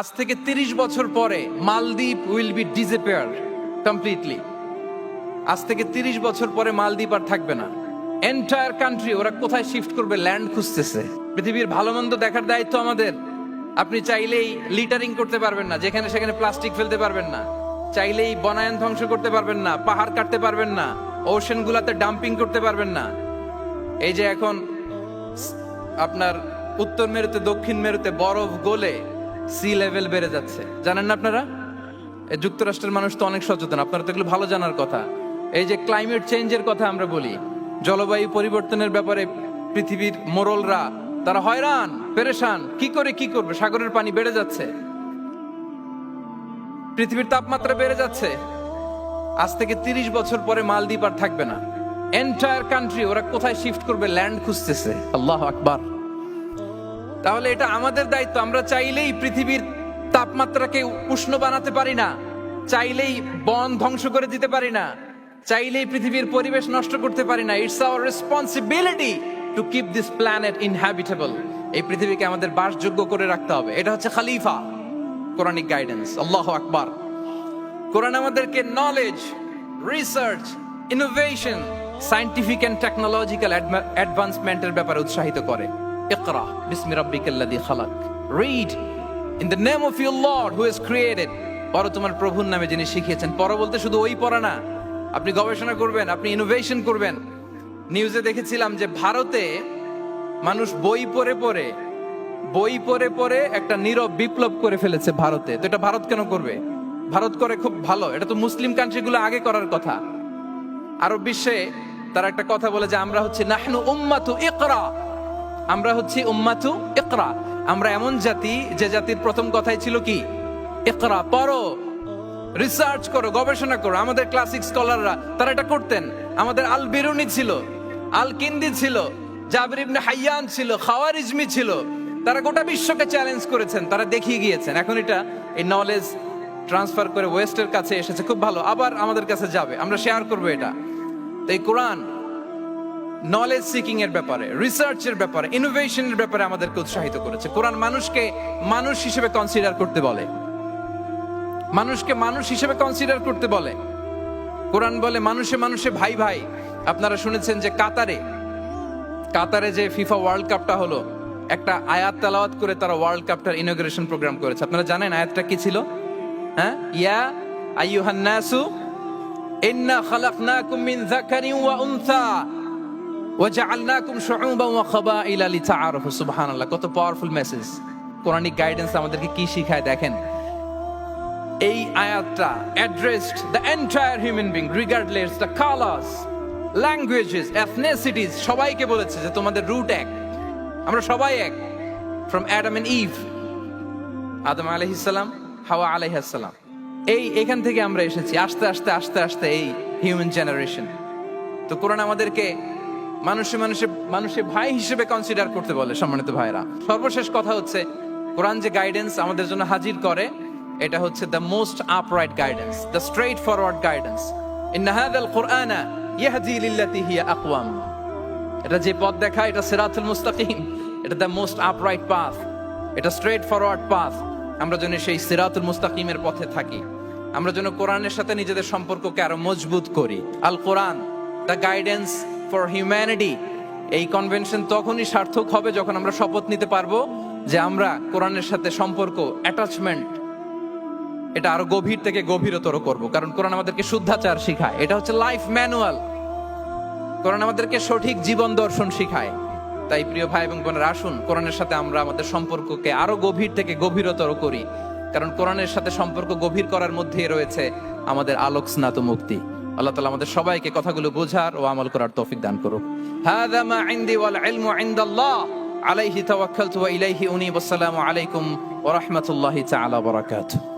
আজ থেকে 30 বছর পরে মালদ্বীপ উইল বি ডিসঅ্যাপিয়ার কমপ্লিটলি। আজ থেকে 30 বছর পরে মালদ্বীপ আর থাকবে না। এন্টায়ার কান্ট্রি ওরা কোথায় শিফট করবে, ল্যান্ড খুঁজতেছে। পৃথিবীর ভালো মন্দ দেখার দায়িত্ব আমাদের। আপনি চাইলেই লিটারিং করতে পারবেন না, যেখানে সেখানে প্লাস্টিক ফেলতে পারবেন না, চাইলেই বনায়ন ধ্বংস করতে পারবেন না, পাহাড় কাটতে পারবেন না, ওশেন গুলাতে ডাম্পিং করতে পারবেন না। এই যে এখন আপনার উত্তর মেরুতে দক্ষিণ মেরুতে বরফ গলে সি লেভেল বেড়ে যাচ্ছে, জানেন না আপনারা? যুক্তরাষ্ট্রের মানুষ তো অনেক সচেতন, আপনারা তো এগুলো ভালো জানার কথা। এই যে ক্লাইমেট চেঞ্জের কথা আমরা বলি, জলবায়ু পরিবর্তনের ব্যাপারে পৃথিবীর মোড়লরা তারা হয়রান পেরেশান, কি করবে? সাগরের পানি বেড়ে যাচ্ছে, পৃথিবীর তাপমাত্রা বেড়ে যাচ্ছে। আজ থেকে 30 বছর পরে মালদ্বীপ আর থাকবে না। এন্টায়ার কান্ট্রি ওরা কোথায় শিফট করবে, ল্যান্ড খুঁজতেছে। আল্লাহু আকবার। তাহলে এটা আমাদের দায়িত্ব। আমরা চাইলেই পৃথিবীর তাপমাত্রাকে উষ্ণ বানাতে পারি না, চাইলেই বন ধ্বংস করে দিতে পারি না, চাইলেই পৃথিবীর পরিবেশ নষ্ট করতে পারি না। It's our responsibility to keep this planet inhabitable. এই পৃথিবীকে আমাদের বাসযোগ্য করে রাখতে হবে। এটা হচ্ছে খলিফা কোরআনিক গাইডেন্স। আল্লাহু আকবার। কোরআন আমাদেরকে knowledge, research, innovation, scientific and technological অ্যাডভান্সমেন্টের ব্যাপারে উৎসাহিত করে। ইকরা বিসমি রাব্বিকাল্লাযী খালাক, read in the name of your lord who has created. পড়ো তোমার প্রভুর নামে যিনি শিখিয়েছেন। পড়ো বলতে শুধু ওই পড়া না, আপনি গবেষণা করবেন, আপনি ইনোভেশন করবেন। নিউজে দেখেছিলাম যে ভারতে মানুষ বই পড়ে পড়ে একটা নীরব বিপ্লব করে ফেলেছে ভারতে। তো এটা ভারত কেন করবে? ভারত করে খুব ভালো, এটা তো মুসলিম কান্ট্রিগুলো আগে করার কথা। আরব বিশ্বে তারা একটা কথা বলে যে আমরা হচ্ছে নাহনু উম্মাতু ইকরা, আমরা হচ্ছে উম্মাতু ইকরা। আমরা এমন জাতি যে জাতির প্রথম কথাই ছিল কি? ইকরা, পড়ো, রিসার্চ করো, গবেষণা করো। আমাদের ক্লাসিক স্কলাররা তারা এটা করতেন। আমাদের আল বিরুনি ছিল, আল কিন্দি ছিল, জাবির ইবনে হাইয়ান ছিল, খাওয়ারিজমি ছিল। তারা গোটা বিশ্বকে চ্যালেঞ্জ করেছেন, তারা দেখিয়ে গিয়েছেন। এখন এটা এই নলেজ ট্রান্সফার করে ওয়েস্টের কাছে এসেছে, খুব ভালো। আবার আমাদের কাছে যাবে, আমরা শেয়ার করবো এটা। তো এই কোরআন নলেজ সিকিং এর ব্যাপারে, রিসার্চের ব্যাপারে, ইনোভেশনের ব্যাপারে আমাদেরকে উৎসাহিত করেছে। কোরআন মানুষকে মানুষ হিসেবে কনসিডার করতে বলে, মানুষকে মানুষ হিসেবে কনসিডার করতে বলে। কোরআন বলে মানুষে মানুষে ভাই ভাই। আপনারা শুনেছেন যে কাতারে যে ফিফা ওয়ার্ল্ড কাপটা হলো, একটা আয়াত তেলাওয়াত করে তারা ওয়ার্ল্ড কাপটার ইনগ্রেশন প্রোগ্রাম করেছে। আপনারা জানেন আয়াতটা কি ছিল? হ্যাঁ, ইয়া আইয়ুহান নাসু ইন্না খালাকনাকুম মিন যাকারিন ওয়া উনসা ওয়া জাআলনাকুম শুউবান ওয়া খাবাইলা লিতাআরাফু। সুবহানাল্লাহ, কত পাওয়ারফুল মেসেজ। কোরআনিক গাইডেন্স আমাদেরকে কি শিখায় দেখেন। এই আয়াতটা addressed the entire human being regardless the colours, languages, এথনিসিটিস। সবাইকে বলেছে যে তোমাদের রুট এক, আমরা সবাই এক। ফ্রম অ্যাডাম এন্ড ইভ, আদম আলাইহিস সালাম, হাওয়া আলাইহিস সালাম, এখান থেকে আমরা এসেছি। আস্তে আস্তে আস্তে আস্তে এই হিউম্যান জেনারেশন। তো কোরআন আমাদেরকে মানুষে ভাই হিসেবে কনসিডার করতে বলে। সম্মানিত ভাইরা, সর্বশেষ কথা হচ্ছে কোরআন যে গাইডেন্স আমাদের জন্য হাজির করে, এটা হচ্ছে the most upright guidance, the straight forward guidance. ইন্না হাযাল কুরআনা ইয়াহদি লিল্লাতী হিয়া আকওয়াম। এটা যে পথ দেখায়, এটা সিরাতুল মুস্তাকিম, এটা দ্য মোস্ট আপরাইট পাথ, এটা স্ট্রেইট ফরওয়ার্ড পাথ। আমরা যেন সেই সিরাতুল মুস্তাকিমের পথে থাকি, আমরা যেন কোরআনের সাথে নিজেদের সম্পর্ককে আরো মজবুত করি। আল কোরআন দ্য গাইডেন্স ফর হিউম্যানিটি। এই কনভেনশন তখনই সার্থক হবে যখন আমরা শপথ নিতে পারবো যে আমরা কোরআনের সাথে সম্পর্ক, অ্যাটাচমেন্ট, এটা আরো গভীর থেকে গভীরতর করব। কারণ কোরআন আমাদেরকে শুদ্ধাচার শিখায়, এটা হচ্ছে লাইফ ম্যানুয়াল। কোরআন আমাদেরকে সঠিক জীবন দর্শন শিখায়। তাই প্রিয় ভাই এবং বোনেরা, আসুন কোরআনের সাথে আমরা আমাদের সম্পর্ককে আরো গভীর থেকে গভীরতর করি। কারণ কোরআনের সাথে সম্পর্ক গভীর করার মধ্যেই রয়েছে আমাদের আলোক স্নাত মুক্তি। আল্লাহ তাআলা আমাদের সবাইকে কথাগুলো বোঝার ও আমল করার তৌফিক দান করুক। হাযা মা ইনদি ওয়াল ইলমু ইনদাল্লাহ আলাইহি তাওয়াক্কালতু ওয়া ইলাইহি উনীব। আসসালামু আলাইকুম ওয়া রাহমাতুল্লাহি তাআলা ওয়া বারাকাতুহু।